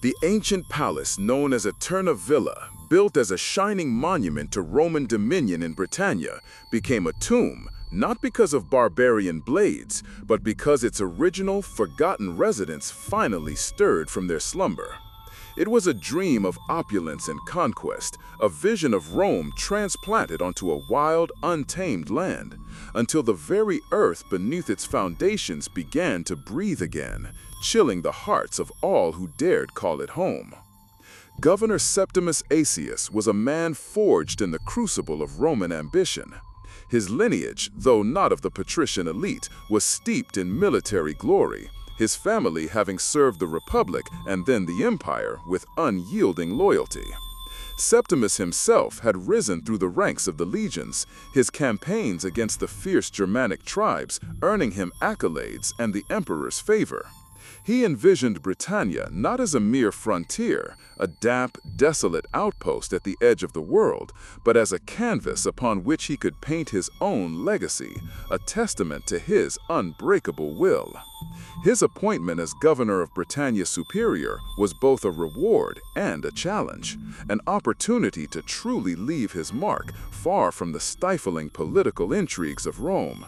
The ancient palace known as Aeterna Villa, built as a shining monument to Roman dominion in Britannia, became a tomb not because of barbarian blades, but because its original, forgotten residents finally stirred from their slumber. It was a dream of opulence and conquest, a vision of Rome transplanted onto a wild, untamed land, until the very earth beneath its foundations began to breathe again, chilling the hearts of all who dared call it home. Governor Septimus Aetius was a man forged in the crucible of Roman ambition. His lineage, though not of the patrician elite, was steeped in military glory, his family having served the Republic and then the Empire with unyielding loyalty. Septimus himself had risen through the ranks of the legions, his campaigns against the fierce Germanic tribes earning him accolades and the emperor's favor. He envisioned Britannia not as a mere frontier, a damp, desolate outpost at the edge of the world, but as a canvas upon which he could paint his own legacy, a testament to his unbreakable will. His appointment as governor of Britannia Superior was both a reward and a challenge, an opportunity to truly leave his mark far from the stifling political intrigues of Rome.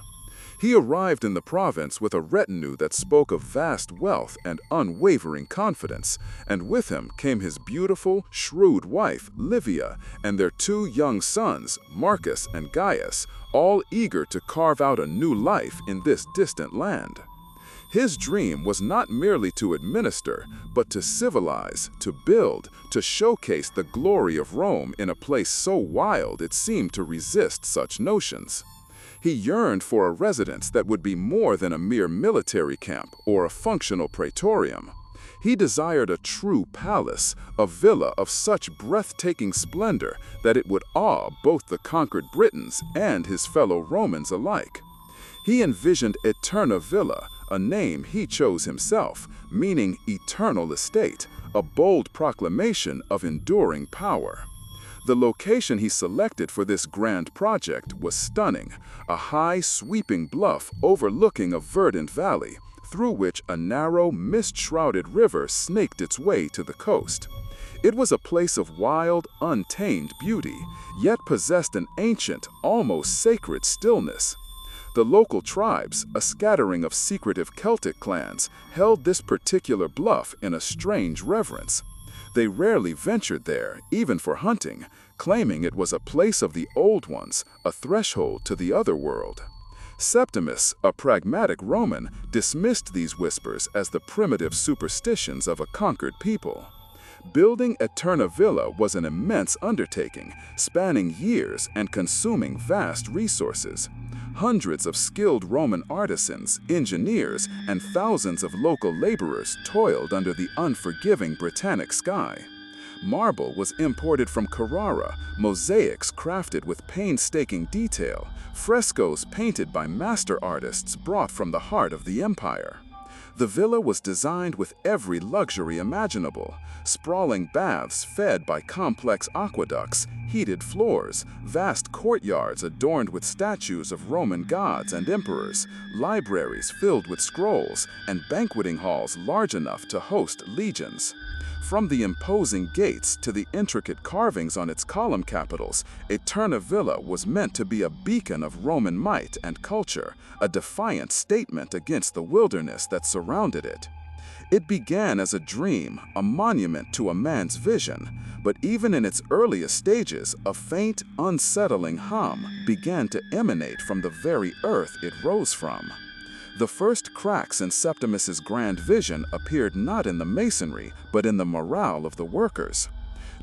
He arrived in the province with a retinue that spoke of vast wealth and unwavering confidence, and with him came his beautiful, shrewd wife, Livia, and their two young sons, Marcus and Gaius, all eager to carve out a new life in this distant land. His dream was not merely to administer, but to civilize, to build, to showcase the glory of Rome in a place so wild it seemed to resist such notions. He yearned for a residence that would be more than a mere military camp or a functional praetorium. He desired a true palace, a villa of such breathtaking splendor that it would awe both the conquered Britons and his fellow Romans alike. He envisioned Aeterna Villa, a name he chose himself, meaning eternal estate, a bold proclamation of enduring power. The location he selected for this grand project was stunning, a high, sweeping bluff overlooking a verdant valley, through which a narrow, mist-shrouded river snaked its way to the coast. It was a place of wild, untamed beauty, yet possessed an ancient, almost sacred stillness. The local tribes, a scattering of secretive Celtic clans, held this particular bluff in a strange reverence. They rarely ventured there, even for hunting, claiming it was a place of the old ones, a threshold to the other world. Septimus, a pragmatic Roman, dismissed these whispers as the primitive superstitions of a conquered people. Building Aeterna Villa was an immense undertaking, spanning years and consuming vast resources. Hundreds of skilled Roman artisans, engineers, and thousands of local laborers toiled under the unforgiving Britannic sky. Marble was imported from Carrara, mosaics crafted with painstaking detail, frescoes painted by master artists brought from the heart of the empire. The villa was designed with every luxury imaginable: sprawling baths fed by complex aqueducts, heated floors, vast courtyards adorned with statues of Roman gods and emperors, libraries filled with scrolls, and banqueting halls large enough to host legions. From the imposing gates to the intricate carvings on its column capitals, Aeterna Villa was meant to be a beacon of Roman might and culture, a defiant statement against the wilderness that surrounded it. It began as a dream, a monument to a man's vision, but even in its earliest stages, a faint, unsettling hum began to emanate from the very earth it rose from. The first cracks in Septimus's grand vision appeared not in the masonry, but in the morale of the workers.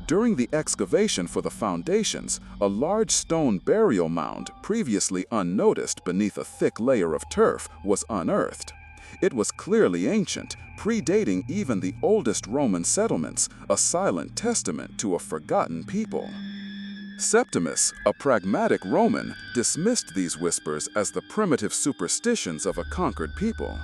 During the excavation for the foundations, a large stone burial mound, previously unnoticed beneath a thick layer of turf, was unearthed. It was clearly ancient, predating even the oldest Roman settlements, a silent testament to a forgotten people. Septimus, a pragmatic Roman, dismissed these whispers as the primitive superstitions of a conquered people.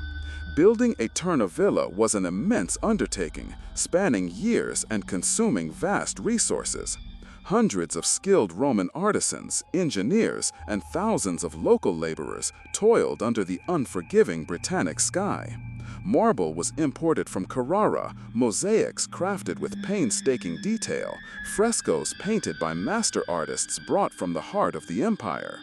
Building Aeterna Villa was an immense undertaking, spanning years and consuming vast resources. Hundreds of skilled Roman artisans, engineers, and thousands of local laborers toiled under the unforgiving Britannic sky. Marble was imported from Carrara, mosaics crafted with painstaking detail, frescoes painted by master artists brought from the heart of the empire.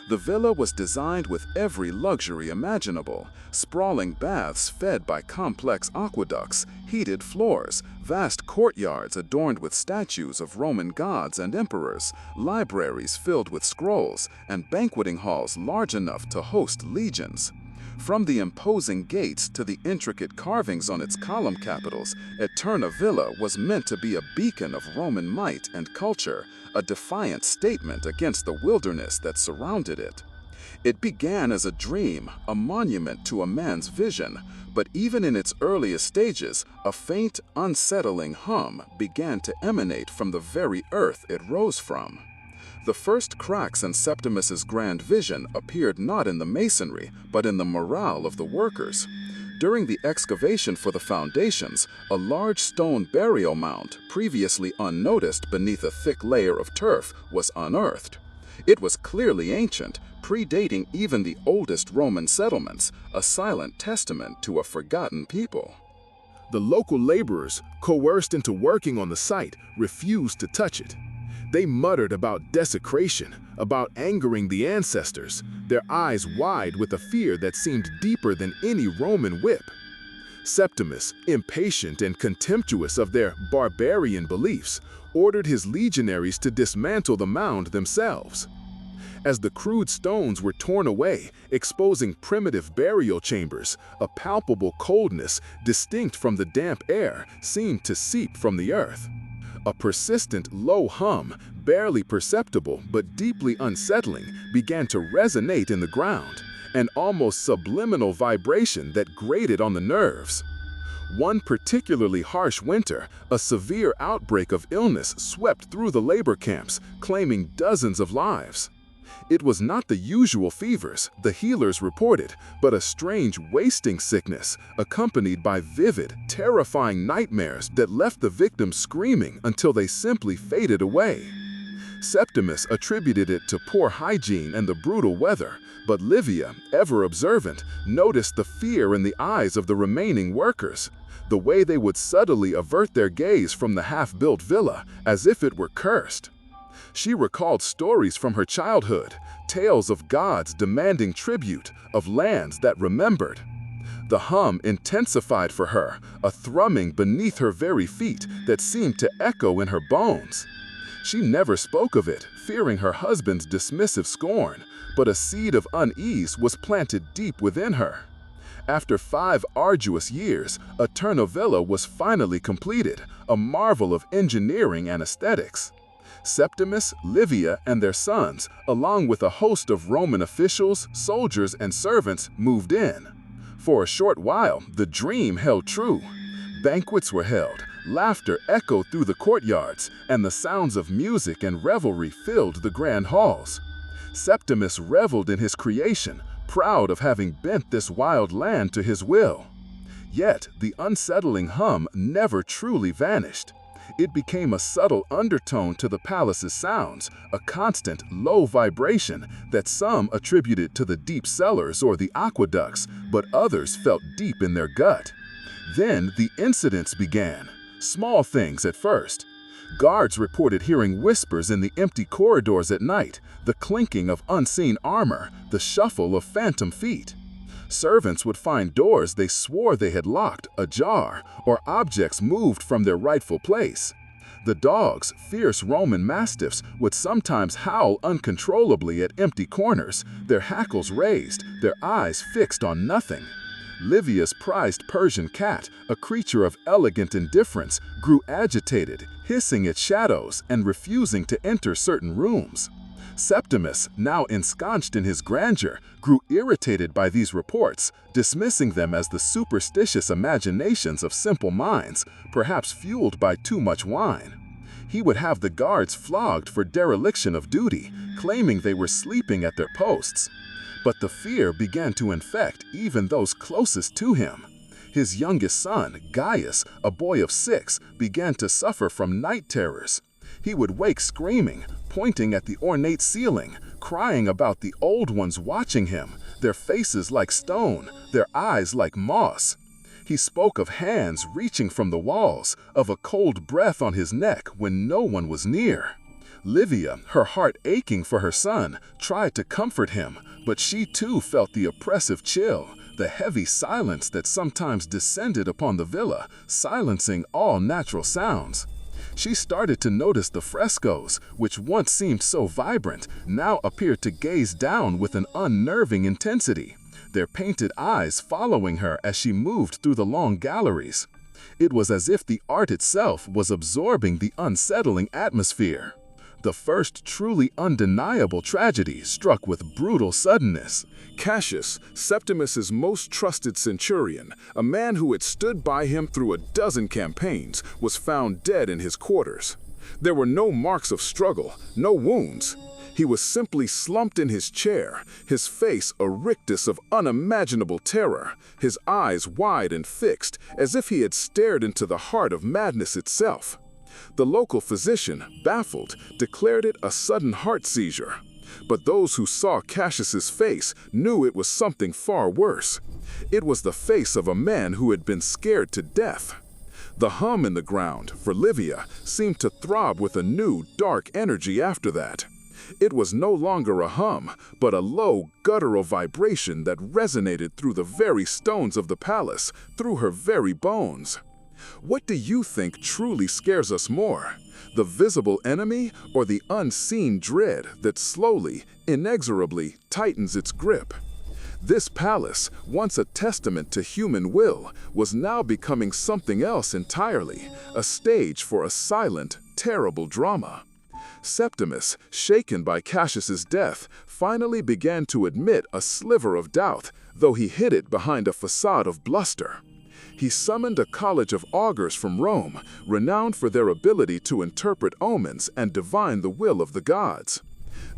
The villa was designed with every luxury imaginable: sprawling baths fed by complex aqueducts, heated floors, vast courtyards adorned with statues of Roman gods and emperors, libraries filled with scrolls, and banqueting halls large enough to host legions. From the imposing gates to the intricate carvings on its column capitals, Aeterna Villa was meant to be a beacon of Roman might and culture, a defiant statement against the wilderness that surrounded it. It began as a dream, a monument to a man's vision, but even in its earliest stages, a faint, unsettling hum began to emanate from the very earth it rose from. The first cracks in Septimus's grand vision appeared not in the masonry, but in the morale of the workers. During the excavation for the foundations, a large stone burial mound, previously unnoticed beneath a thick layer of turf, was unearthed. It was clearly ancient, predating even the oldest Roman settlements, a silent testament to a forgotten people. The local laborers, coerced into working on the site, refused to touch it. They muttered about desecration, about angering the ancestors, their eyes wide with a fear that seemed deeper than any Roman whip. Septimus, impatient and contemptuous of their barbarian beliefs, ordered his legionaries to dismantle the mound themselves. As the crude stones were torn away, exposing primitive burial chambers, a palpable coldness, distinct from the damp air, seemed to seep from the earth. A persistent, low hum, barely perceptible but deeply unsettling, began to resonate in the ground, an almost subliminal vibration that grated on the nerves. One particularly harsh winter, a severe outbreak of illness swept through the labor camps, claiming dozens of lives. It was not the usual fevers, the healers reported, but a strange wasting sickness, accompanied by vivid, terrifying nightmares that left the victims screaming until they simply faded away. Septimus attributed it to poor hygiene and the brutal weather, but Livia, ever observant, noticed the fear in the eyes of the remaining workers, the way they would subtly avert their gaze from the half-built villa, as if it were cursed. She recalled stories from her childhood, tales of gods demanding tribute, of lands that remembered. The hum intensified for her, a thrumming beneath her very feet that seemed to echo in her bones. She never spoke of it, fearing her husband's dismissive scorn, but a seed of unease was planted deep within her. After 5 arduous years, AeternaVilla was finally completed, a marvel of engineering and aesthetics. Septimus, Livia, and their sons, along with a host of Roman officials, soldiers, and servants, moved in. For a short while, the dream held true. Banquets were held, laughter echoed through the courtyards, and the sounds of music and revelry filled the grand halls. Septimus reveled in his creation, proud of having bent this wild land to his will. Yet, the unsettling hum never truly vanished. It became a subtle undertone to the palace's sounds, a constant, low vibration that some attributed to the deep cellars or the aqueducts, but others felt deep in their gut. Then the incidents began, small things at first. Guards reported hearing whispers in the empty corridors at night, the clinking of unseen armor, the shuffle of phantom feet. Servants would find doors they swore they had locked ajar, or objects moved from their rightful place. The dogs, fierce Roman mastiffs, would sometimes howl uncontrollably at empty corners, their hackles raised, their eyes fixed on nothing. Livia's prized Persian cat, a creature of elegant indifference, grew agitated, hissing at shadows and refusing to enter certain rooms. Septimus, now ensconced in his grandeur, grew irritated by these reports, dismissing them as the superstitious imaginations of simple minds, perhaps fueled by too much wine. He would have the guards flogged for dereliction of duty, claiming they were sleeping at their posts. But the fear began to infect even those closest to him. His youngest son, Gaius, a boy of 6, began to suffer from night terrors. He would wake screaming, pointing at the ornate ceiling, crying about the old ones watching him, their faces like stone, their eyes like moss. He spoke of hands reaching from the walls, of a cold breath on his neck when no one was near. Livia, her heart aching for her son, tried to comfort him, but she too felt the oppressive chill, the heavy silence that sometimes descended upon the villa, silencing all natural sounds. She started to notice the frescoes, which once seemed so vibrant, now appeared to gaze down with an unnerving intensity, their painted eyes following her as she moved through the long galleries. It was as if the art itself was absorbing the unsettling atmosphere. The first truly undeniable tragedy struck with brutal suddenness. Cassius, Septimus's most trusted centurion, a man who had stood by him through a dozen campaigns, was found dead in his quarters. There were no marks of struggle, no wounds. He was simply slumped in his chair, his face a rictus of unimaginable terror, his eyes wide and fixed, as if he had stared into the heart of madness itself. The local physician, baffled, declared it a sudden heart seizure. But those who saw Cassius's face knew it was something far worse. It was the face of a man who had been scared to death. The hum in the ground, for Livia, seemed to throb with a new, dark energy after that. It was no longer a hum, but a low, guttural vibration that resonated through the very stones of the palace, through her very bones. What do you think truly scares us more? The visible enemy or the unseen dread that slowly, inexorably tightens its grip? This palace, once a testament to human will, was now becoming something else entirely, a stage for a silent, terrible drama. Septimus, shaken by Cassius's death, finally began to admit a sliver of doubt, though he hid it behind a facade of bluster. He summoned a college of augurs from Rome, renowned for their ability to interpret omens and divine the will of the gods.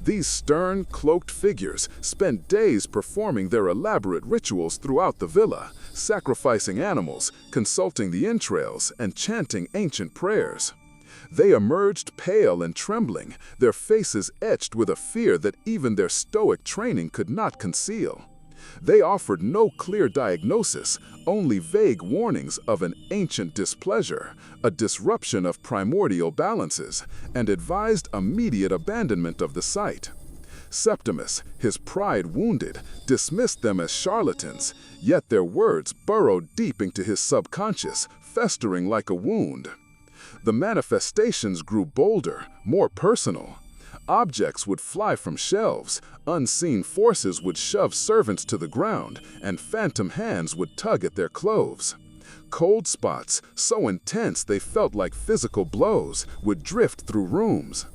These stern, cloaked figures spent days performing their elaborate rituals throughout the villa, sacrificing animals, consulting the entrails, and chanting ancient prayers. They emerged pale and trembling, their faces etched with a fear that even their stoic training could not conceal. They offered no clear diagnosis, only vague warnings of an ancient displeasure, a disruption of primordial balances, and advised immediate abandonment of the site. Septimus, his pride wounded, dismissed them as charlatans, yet their words burrowed deep into his subconscious, festering like a wound. The manifestations grew bolder, more personal. Objects would fly from shelves, unseen forces would shove servants to the ground, and phantom hands would tug at their clothes. Cold spots, so intense they felt like physical blows, would drift through rooms.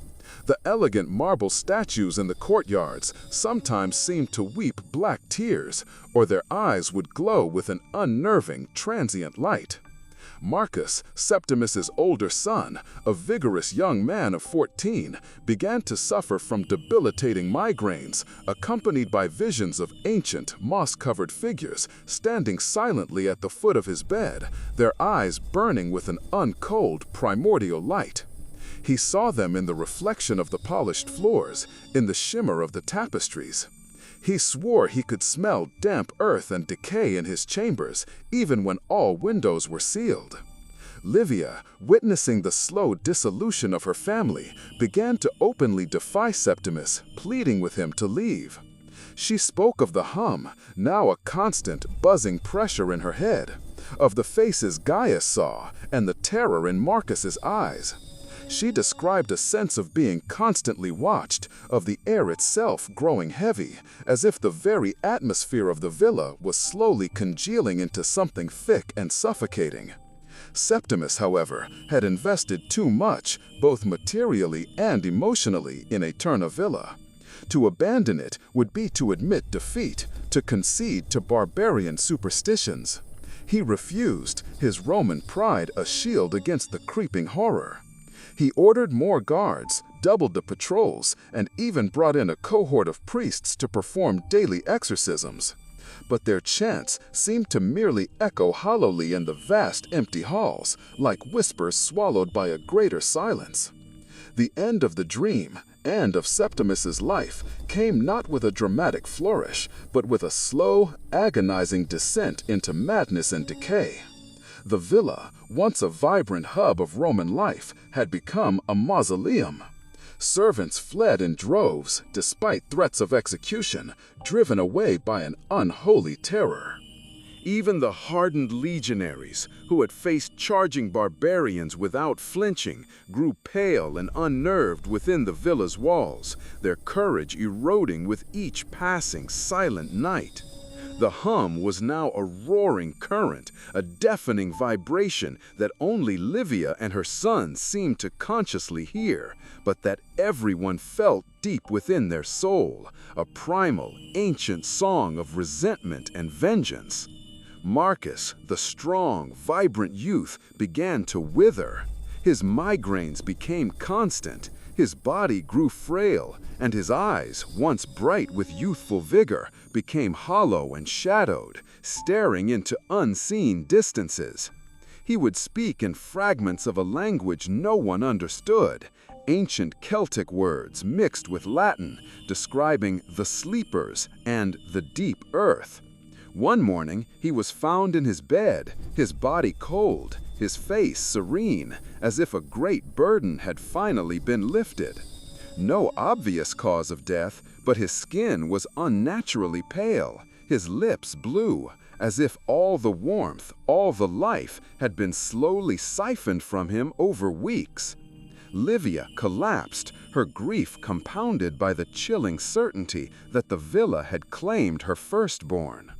The elegant marble statues in the courtyards sometimes seemed to weep black tears, or their eyes would glow with an unnerving, transient light. Marcus, Septimus's older son, a vigorous young man of 14, began to suffer from debilitating migraines, accompanied by visions of ancient, moss-covered figures standing silently at the foot of his bed, their eyes burning with an uncold, primordial light. He saw them in the reflection of the polished floors, in the shimmer of the tapestries. He swore he could smell damp earth and decay in his chambers, even when all windows were sealed. Livia, witnessing the slow dissolution of her family, began to openly defy Septimus, pleading with him to leave. She spoke of the hum, now a constant, buzzing pressure in her head, of the faces Gaius saw, and the terror in Marcus's eyes. She described a sense of being constantly watched, of the air itself growing heavy, as if the very atmosphere of the villa was slowly congealing into something thick and suffocating. Septimus, however, had invested too much, both materially and emotionally, in Aeterna Villa. To abandon it would be to admit defeat, to concede to barbarian superstitions. He refused, his Roman pride a shield against the creeping horror. He ordered more guards, doubled the patrols, and even brought in a cohort of priests to perform daily exorcisms. But their chants seemed to merely echo hollowly in the vast empty halls, like whispers swallowed by a greater silence. The end of the dream, end of Septimus's life came not with a dramatic flourish, but with a slow, agonizing descent into madness and decay. The villa, once a vibrant hub of Roman life, had become a mausoleum. Servants fled in droves, despite threats of execution, driven away by an unholy terror. Even the hardened legionaries, who had faced charging barbarians without flinching, grew pale and unnerved within the villa's walls, their courage eroding with each passing silent night. The hum was now a roaring current, a deafening vibration that only Livia and her son seemed to consciously hear, but that everyone felt deep within their soul, a primal, ancient song of resentment and vengeance. Marcus, the strong, vibrant youth, began to wither. His migraines became constant, his body grew frail, and his eyes, once bright with youthful vigor, became hollow and shadowed, staring into unseen distances. He would speak in fragments of a language no one understood, ancient Celtic words mixed with Latin, describing the sleepers and the deep earth. One morning, he was found in his bed, his body cold, his face serene, as if a great burden had finally been lifted. No obvious cause of death, but his skin was unnaturally pale, his lips blue, as if all the warmth, all the life had been slowly siphoned from him over weeks. Livia collapsed, her grief compounded by the chilling certainty that the villa had claimed her firstborn.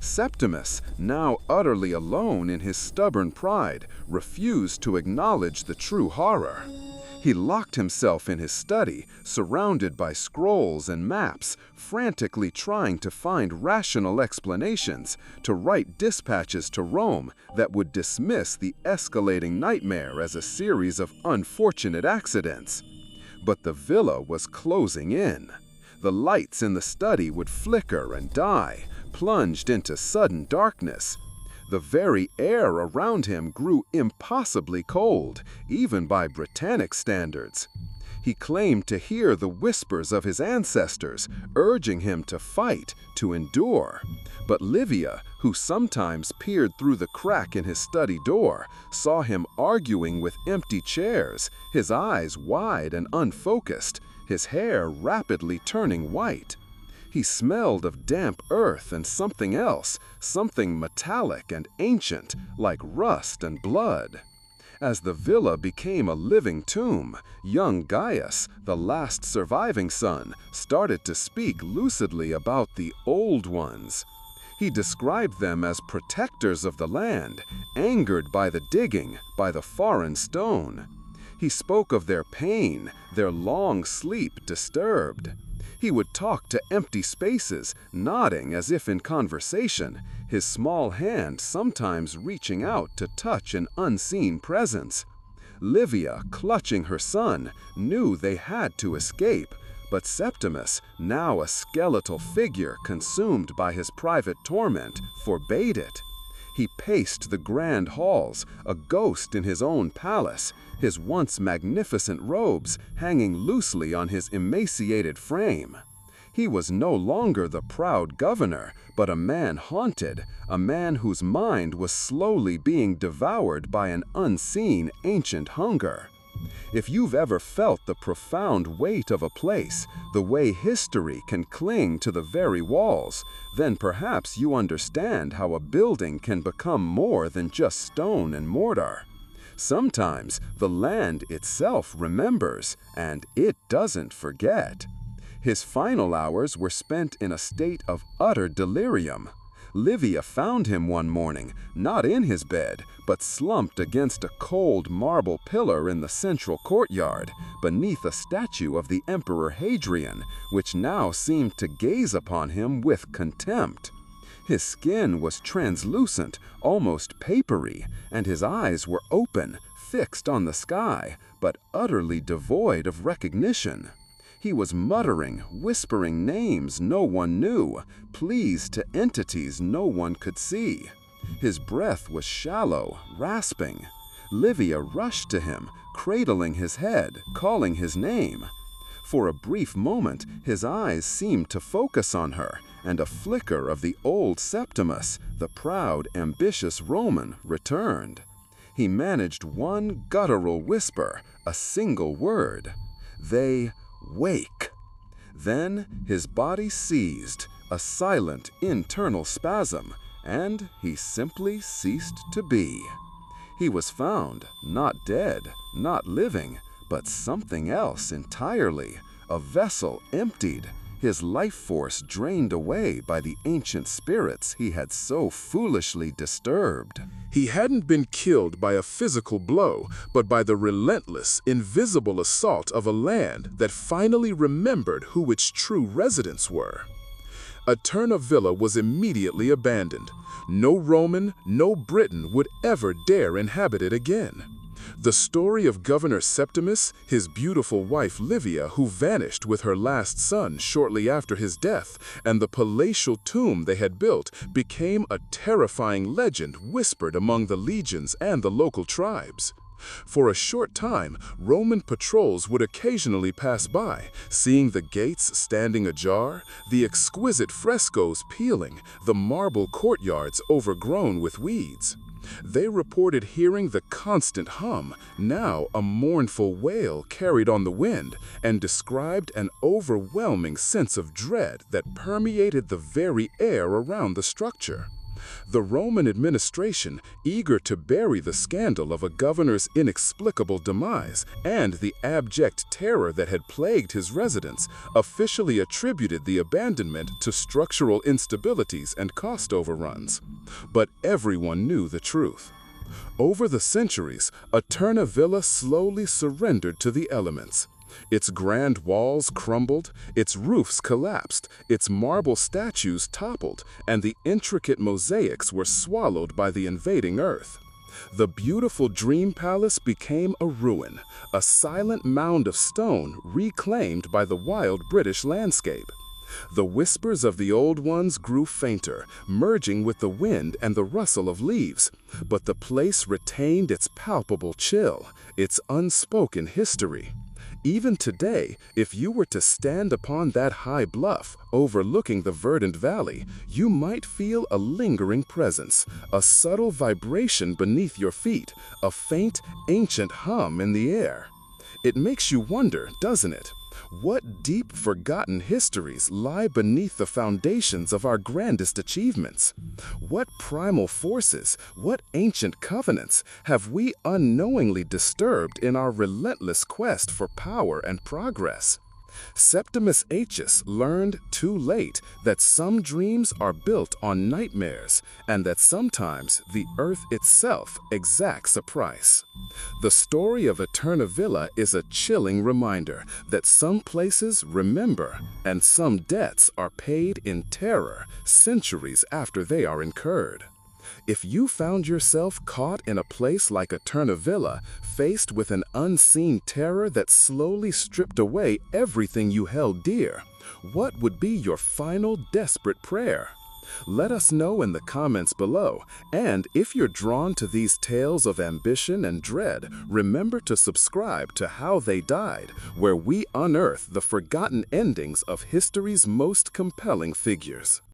Septimus, now utterly alone in his stubborn pride, refused to acknowledge the true horror. He locked himself in his study, surrounded by scrolls and maps, frantically trying to find rational explanations, to write dispatches to Rome that would dismiss the escalating nightmare as a series of unfortunate accidents. But the villa was closing in. The lights in the study would flicker and die, plunged into sudden darkness. The very air around him grew impossibly cold, even by Britannic standards. He claimed to hear the whispers of his ancestors, urging him to fight, to endure. But Livia, who sometimes peered through the crack in his study door, saw him arguing with empty chairs, his eyes wide and unfocused, his hair rapidly turning white. He smelled of damp earth and something else, something metallic and ancient, like rust and blood. As the villa became a living tomb, young Gaius, the last surviving son, started to speak lucidly about the old ones. He described them as protectors of the land, angered by the digging, by the foreign stone. He spoke of their pain, their long sleep disturbed. He would talk to empty spaces, nodding as if in conversation, his small hand sometimes reaching out to touch an unseen presence. Livia, clutching her son, knew they had to escape, but Septimus, now a skeletal figure consumed by his private torment, forbade it. He paced the grand halls, a ghost in his own palace, his once magnificent robes hanging loosely on his emaciated frame. He was no longer the proud governor, but a man haunted, a man whose mind was slowly being devoured by an unseen ancient hunger. If you've ever felt the profound weight of a place, the way history can cling to the very walls, then perhaps you understand how a building can become more than just stone and mortar. Sometimes the land itself remembers, and it doesn't forget. His final hours were spent in a state of utter delirium. Livia found him one morning, not in his bed, but slumped against a cold marble pillar in the central courtyard, beneath a statue of the Emperor Hadrian, which now seemed to gaze upon him with contempt. His skin was translucent, almost papery, and his eyes were open, fixed on the sky, but utterly devoid of recognition. He was muttering, whispering names no one knew, pleas to entities no one could see. His breath was shallow, rasping. Livia rushed to him, cradling his head, calling his name. For a brief moment, his eyes seemed to focus on her, and a flicker of the old Septimus, the proud, ambitious Roman, returned. He managed one guttural whisper, a single word. They wake. Then his body seized, a silent internal spasm, and he simply ceased to be. He was found, not dead, not living, but something else entirely, a vessel emptied, his life force drained away by the ancient spirits he had so foolishly disturbed. He hadn't been killed by a physical blow, but by the relentless, invisible assault of a land that finally remembered who its true residents were. Aeterna Villa was immediately abandoned. No Roman, no Briton would ever dare inhabit it again. The story of Governor Septimus, his beautiful wife Livia, who vanished with her last son shortly after his death, and the palatial tomb they had built became a terrifying legend whispered among the legions and the local tribes. For a short time, Roman patrols would occasionally pass by, seeing the gates standing ajar, the exquisite frescoes peeling, the marble courtyards overgrown with weeds. They reported hearing the constant hum, now a mournful wail carried on the wind, and described an overwhelming sense of dread that permeated the very air around the structure. The Roman administration, eager to bury the scandal of a governor's inexplicable demise and the abject terror that had plagued his residents, officially attributed the abandonment to structural instabilities and cost overruns. But everyone knew the truth. Over the centuries, Aeterna Villa slowly surrendered to the elements. Its grand walls crumbled, its roofs collapsed, its marble statues toppled, and the intricate mosaics were swallowed by the invading earth. The beautiful dream palace became a ruin, a silent mound of stone reclaimed by the wild British landscape. The whispers of the old ones grew fainter, merging with the wind and the rustle of leaves, but the place retained its palpable chill, its unspoken history. Even today, if you were to stand upon that high bluff overlooking the verdant valley, you might feel a lingering presence, a subtle vibration beneath your feet, a faint, ancient hum in the air. It makes you wonder, doesn't it? What deep, forgotten histories lie beneath the foundations of our grandest achievements? What primal forces, what ancient covenants have we unknowingly disturbed in our relentless quest for power and progress? Septimus Aetius learned too late that some dreams are built on nightmares and that sometimes the earth itself exacts a price. The story of Aeterna Villa is a chilling reminder that some places remember and some debts are paid in terror centuries after they are incurred. If you found yourself caught in a place like Aeterna Villa, faced with an unseen terror that slowly stripped away everything you held dear, what would be your final desperate prayer? Let us know in the comments below, and if you're drawn to these tales of ambition and dread, remember to subscribe to How They Died, where we unearth the forgotten endings of history's most compelling figures.